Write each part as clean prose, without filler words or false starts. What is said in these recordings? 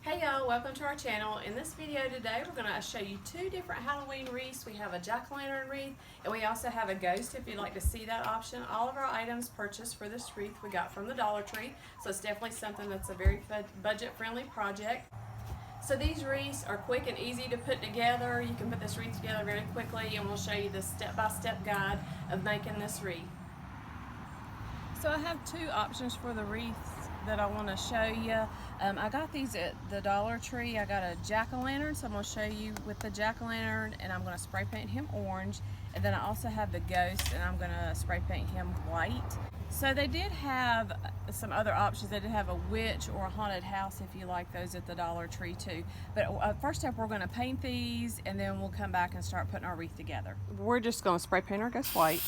Hey y'all, welcome to our channel. In this video today, we're going to show you two different Halloween wreaths. We have a jack-o'-lantern wreath, and we also have a ghost if you'd like to see that option. All of our items purchased for this wreath we got from the Dollar Tree, so it's definitely something that's a very budget-friendly project. So these wreaths are quick and easy to put together. You can put this wreath together very quickly, and we'll show you the step-by-step guide of making this wreath. So I have two options for the wreaths that I want to show you. I got these at the Dollar Tree. I got a jack-o'-lantern, so I'm going to show you with the jack-o'-lantern, and I'm going to spray paint him orange. And then I also have the ghost, and I'm going to spray paint him white. So they did have some other options. They did have a witch or a haunted house if you like those at the Dollar Tree too. But first step, we're going to paint these, and then we'll come back and start putting our wreath together. We're just going to spray paint our ghost white.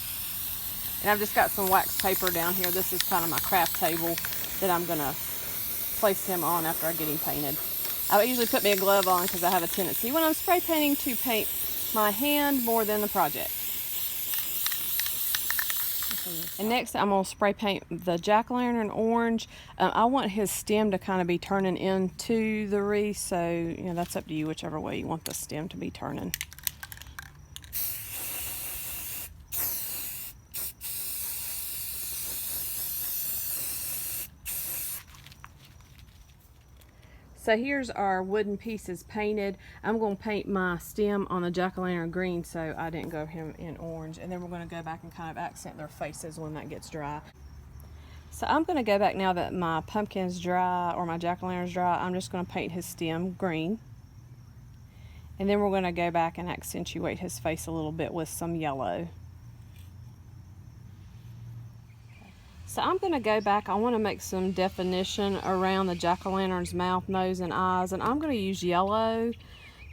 And I've just got some wax paper down here. This is kind of my craft table that I'm going to place him on after I get him painted. I usually put me a glove on because I have a tendency when I'm spray painting to paint my hand more than the project. And next I'm going to spray paint the jack-o'-lantern orange. I want his stem to kind of be turning into the wreath, so that's up to you whichever way you want the stem to be turning. So here's our wooden pieces painted. I'm going to paint my stem on the jack-o'-lantern green, so I didn't go him in orange. And then we're going to go back and kind of accent their faces when that gets dry. So I'm going to go back now that my pumpkin's dry or my jack-o'-lantern's dry. I'm just going to paint his stem green. And then we're going to go back and accentuate his face a little bit with some yellow. So I'm going to go back. I want to make some definition around the jack-o'-lantern's mouth, nose, and eyes, and I'm going to use yellow.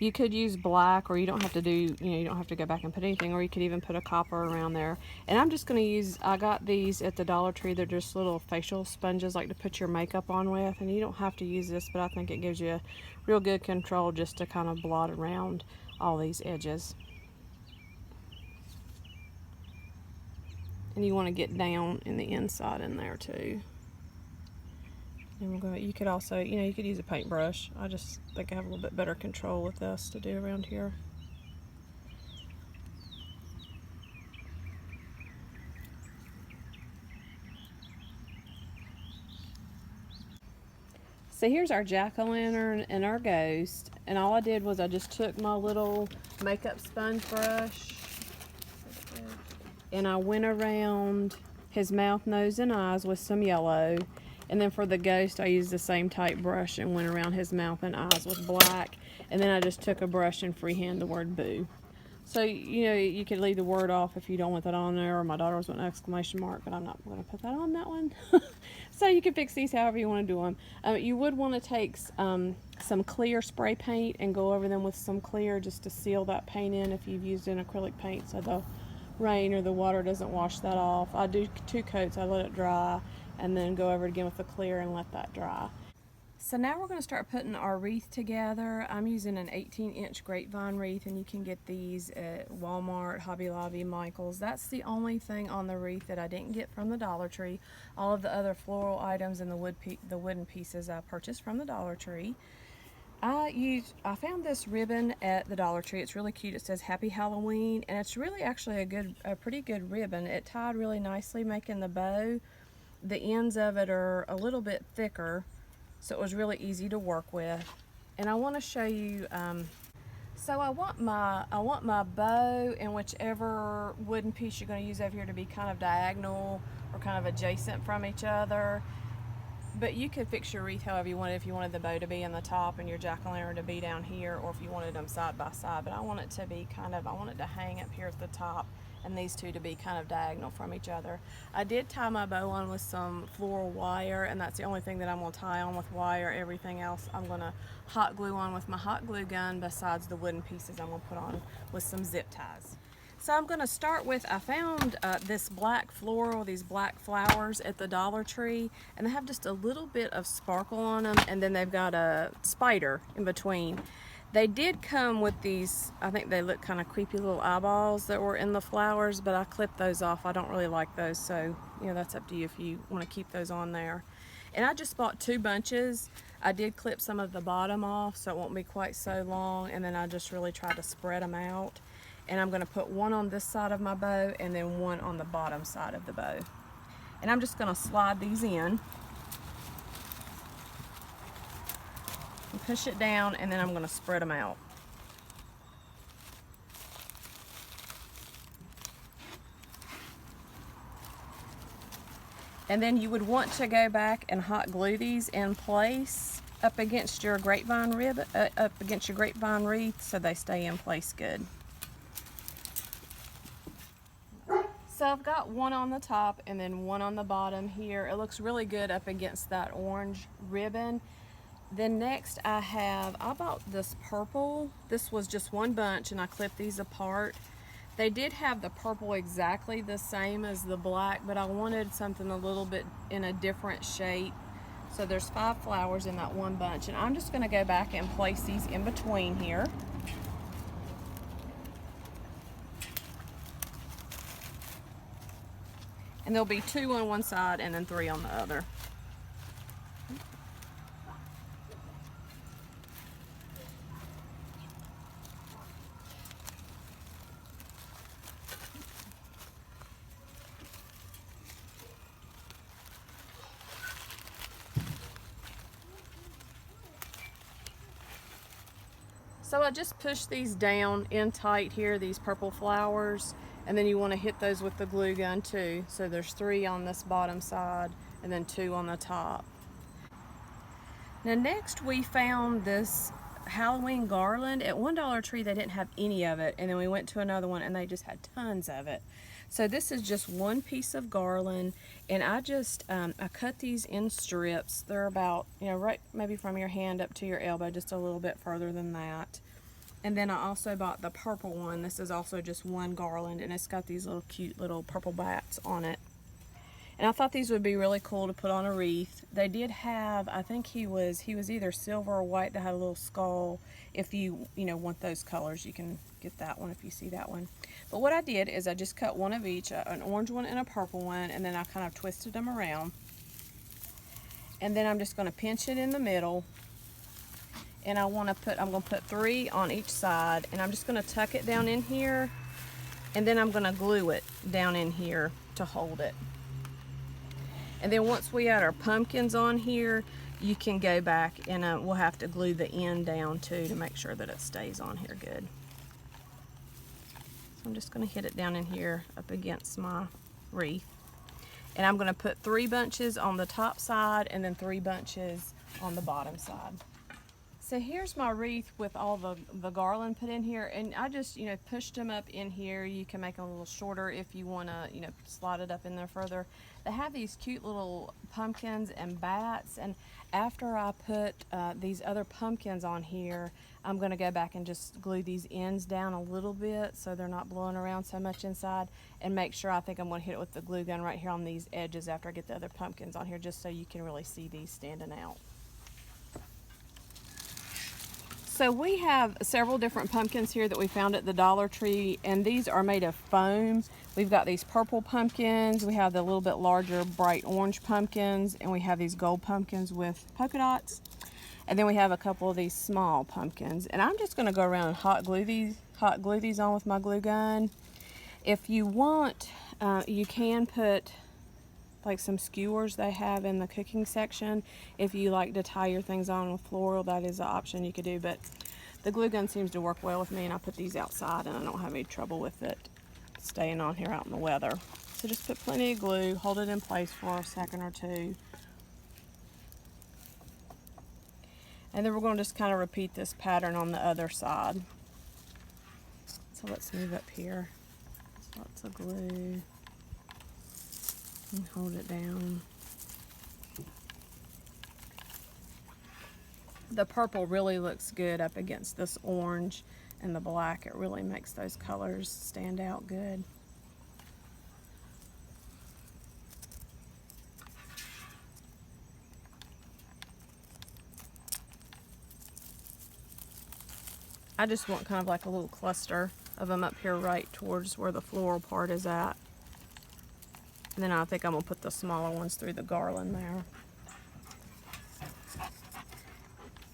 You could use black, or you don't have to do, you don't have to go back and put anything, or you could even put a copper around there. And I'm just going to use, I got these at the Dollar Tree. They're just little facial sponges like to put your makeup on with, and you don't have to use this, but I think it gives you a real good control just to kind of blot around all these edges. And you want to get down in the inside in there too. And we're going to, you could also, you could use a paintbrush. I just think I have a little bit better control with this to do around here. So here's our jack-o'-lantern and our ghost. And all I did was I just took my little makeup sponge brush and I went around his mouth, nose, and eyes with some yellow. And then for the ghost, I used the same type brush and went around his mouth and eyes with black. And then I just took a brush and freehand the word boo. So, you could leave the word off if you don't want that on there, or my daughter was with an exclamation mark, but I'm not going to put that on that one. So you can fix these however you want to do them. You would want to take some clear spray paint and go over them with some clear just to seal that paint in if you've used an acrylic paint, so the rain or the water doesn't wash that off. I do 2 coats. I let it dry and then go over it again with the clear and let that dry. So now we're going to start putting our wreath together. I'm using an 18-inch grapevine wreath, and you can get these at Walmart, Hobby Lobby, Michael's. That's the only thing on the wreath that I didn't get from the Dollar Tree. All of the other floral items and the wooden pieces I purchased from the Dollar Tree. I found this ribbon at the Dollar Tree. It's really cute. It says Happy Halloween, and it's really actually a pretty good ribbon. It tied really nicely, making the bow. The ends of it are a little bit thicker, so it was really easy to work with. And I want to show you. So I want my bow and whichever wooden piece you're going to use over here to be kind of diagonal or kind of adjacent from each other. But you could fix your wreath however you wanted. If you wanted the bow to be in the top and your jack-o'-lantern to be down here, or if you wanted them side by side. But I want it to be I want it to hang up here at the top, and these two to be kind of diagonal from each other. I did tie my bow on with some floral wire, and that's the only thing that I'm going to tie on with wire. Everything else I'm going to hot glue on with my hot glue gun, besides the wooden pieces I'm going to put on with some zip ties. So I'm going to start with, I found this black floral, these black flowers at the Dollar Tree, and they have just a little bit of sparkle on them, and then they've got a spider in between. They did come with these, I think they look kind of creepy little eyeballs that were in the flowers, but I clipped those off. I don't really like those, so that's up to you if you want to keep those on there. And I just bought 2 bunches. I did clip some of the bottom off so it won't be quite so long, and then I just really tried to spread them out. And I'm going to put one on this side of my bow and then one on the bottom side of the bow. And I'm just going to slide these in and push it down, and then I'm going to spread them out. And then you would want to go back and hot glue these in place up against your grapevine wreath, so they stay in place good. So I've got one on the top and then one on the bottom here. It looks really good up against that orange ribbon. Then next I bought this purple. This was just one bunch and I clipped these apart. They did have the purple exactly the same as the black, but I wanted something a little bit in a different shape. So there's 5 flowers in that one bunch, and I'm just going to go back and place these in between here. And there'll be 2 on one side and then 3 on the other. So I just push these down in tight here, these purple flowers, and then you want to hit those with the glue gun too. So there's 3 on this bottom side and then 2 on the top. Now next we found this Halloween garland. At one Dollar Tree they didn't have any of it, and then we went to another one and they just had tons of it. So this is just one piece of garland, and I just I cut these in strips. They're about, you know, right maybe from your hand up to your elbow, just a little bit further than that. And then I also bought the purple one. This is also just one garland, and it's got these little cute little purple bats on it. And I thought these would be really cool to put on a wreath. They did have, I think he was either silver or white that had a little skull. If you want those colors, you can get that one if you see that one. But what I did is I just cut one of each, an orange one and a purple one, and then I kind of twisted them around. And then I'm just going to pinch it in the middle. And I'm going to put 3 on each side, and I'm just going to tuck it down in here, and then I'm going to glue it down in here to hold it. And then once we add our pumpkins on here, you can go back and we'll have to glue the end down too to make sure that it stays on here good. So I'm just going to hit it down in here up against my wreath. And I'm going to put 3 bunches on the top side and then 3 bunches on the bottom side. So here's my wreath with all the garland put in here, and I just pushed them up in here. You can make them a little shorter if you want to slide it up in there further. They have these cute little pumpkins and bats, and after I put these other pumpkins on here, I'm going to go back and just glue these ends down a little bit so they're not blowing around so much inside, and make sure, I think I'm going to hit it with the glue gun right here on these edges after I get the other pumpkins on here, just so you can really see these standing out. So we have several different pumpkins here that we found at the Dollar Tree, and these are made of foam. We've got these purple pumpkins, we have the little bit larger bright orange pumpkins, and we have these gold pumpkins with polka dots. And then we have a couple of these small pumpkins. And I'm just going to go around and hot glue these on with my glue gun. If you want, you can put like some skewers they have in the cooking section. If you like to tie your things on with floral, that is an option you could do, but the glue gun seems to work well with me, and I put these outside and I don't have any trouble with it staying on here out in the weather. So just put plenty of glue, hold it in place for a second or 2. And then we're going to just kind of repeat this pattern on the other side. So let's move up here. Lots of glue. And hold it down. The purple really looks good up against this orange and the black. It really makes those colors stand out good. I just want kind of like a little cluster of them up here right towards where the floral part is at. And then I think I'm going to put the smaller ones through the garland there.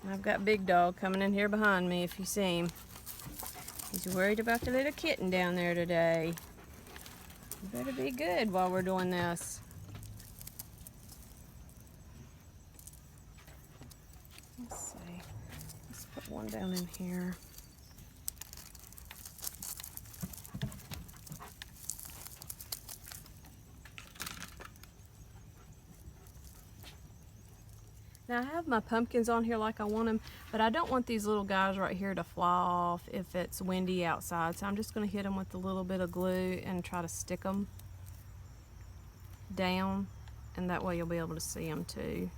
I've got Big Dog coming in here behind me if you see him. He's worried about the little kitten down there today. You better be good while we're doing this. Let's see. Let's put one down in here. Now I have my pumpkins on here like I want them, but I don't want these little guys right here to fly off if it's windy outside. So I'm just going to hit them with a little bit of glue and try to stick them down, and that way you'll be able to see them too.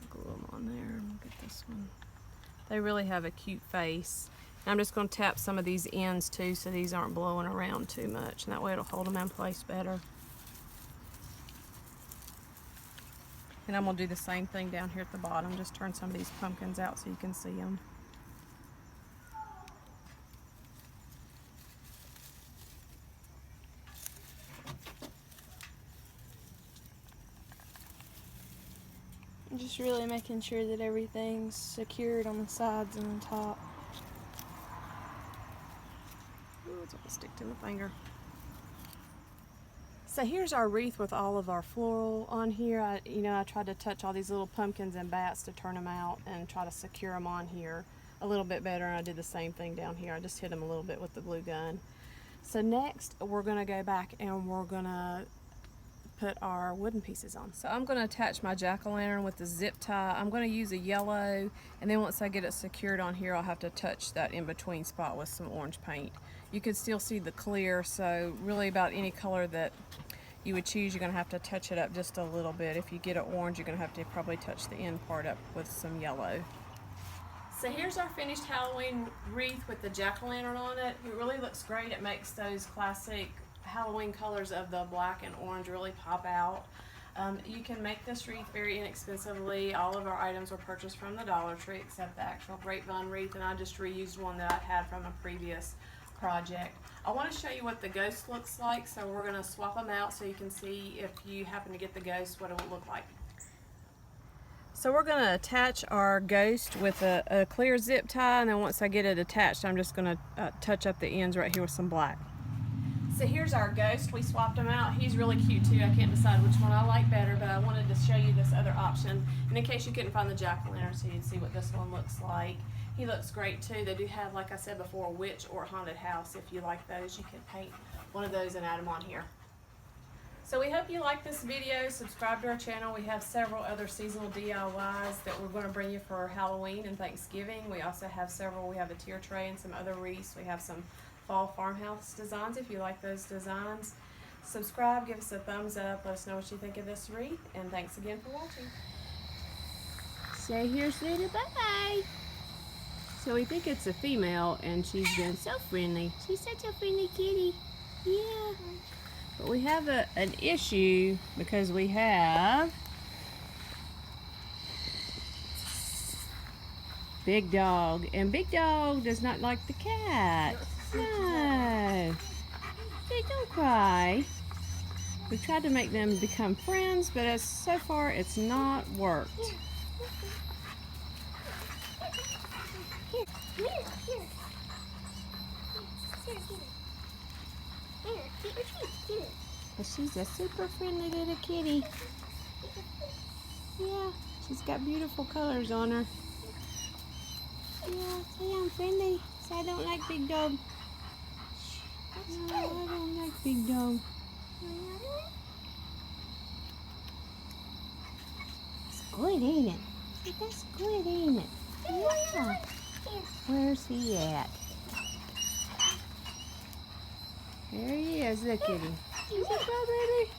Glue them on there. Look at this one. They really have a cute face. And I'm just going to tap some of these ends too so these aren't blowing around too much, and that way it'll hold them in place better. And I'm going to do the same thing down here at the bottom. Just turn some of these pumpkins out so you can see them. I'm just really making sure that everything's secured on the sides and on top. Ooh, it's going to stick to my finger. So here's our wreath with all of our floral on here. I tried to touch all these little pumpkins and bats to turn them out and try to secure them on here a little bit better. And I did the same thing down here. I just hit them a little bit with the glue gun. So next we're going to go back and we're going to put our wooden pieces on. So I'm going to attach my jack-o'-lantern with the zip tie. I'm going to use a yellow, and then once I get it secured on here, I'll have to touch that in-between spot with some orange paint. You can still see the clear, so really about any color that you would choose, you're going to have to touch it up just a little bit. If you get an orange, you're going to have to probably touch the end part up with some yellow. So here's our finished Halloween wreath with the jack-o'-lantern on it. It really looks great. It makes those classic Halloween colors of the black and orange really pop out. You can make this wreath very inexpensively. All of our items were purchased from the Dollar Tree except the actual grapevine wreath, and I just reused one that I had from a previous project. I want to show you what the ghost looks like, so we're going to swap them out so you can see, if you happen to get the ghost, what it will look like. So we're going to attach our ghost with a clear zip tie, and then once I get it attached, I'm just going to touch up the ends right here with some black. So here's our ghost. We swapped him out. He's really cute too. I can't decide which one I like better, but I wanted to show you this other option. And in case you couldn't find the jack-o'-lantern, so you'd see what this one looks like. He looks great too. They do have, like I said before, a witch or a haunted house. If you like those, you can paint one of those and add them on here. So we hope you like this video. Subscribe to our channel. We have several other seasonal DIYs that we're going to bring you for Halloween and Thanksgiving. We also have several. We have a tier tray and some other wreaths. We have some fall farmhouse designs if you like those designs. Subscribe, give us a thumbs up, let us know what you think of this wreath, and thanks again for watching. Say here's little bye. So we think it's a female, and she's been so friendly. She's such a friendly kitty. Yeah. But we have an issue because we have Big Dog, and Big Dog does not like the cat. No. Hey, don't cry. We've tried to make them become friends, but so far it's not worked. Here, here, here. Here. But she's a super friendly little kitty. Yeah, she's got beautiful colors on her. Yeah, say I'm friendly. Say I don't like Big Dog. No, I don't like Big Dog. It's good, ain't it? That's good, ain't it? Yeah. Where's he at? There he is, look at him. Is that baby?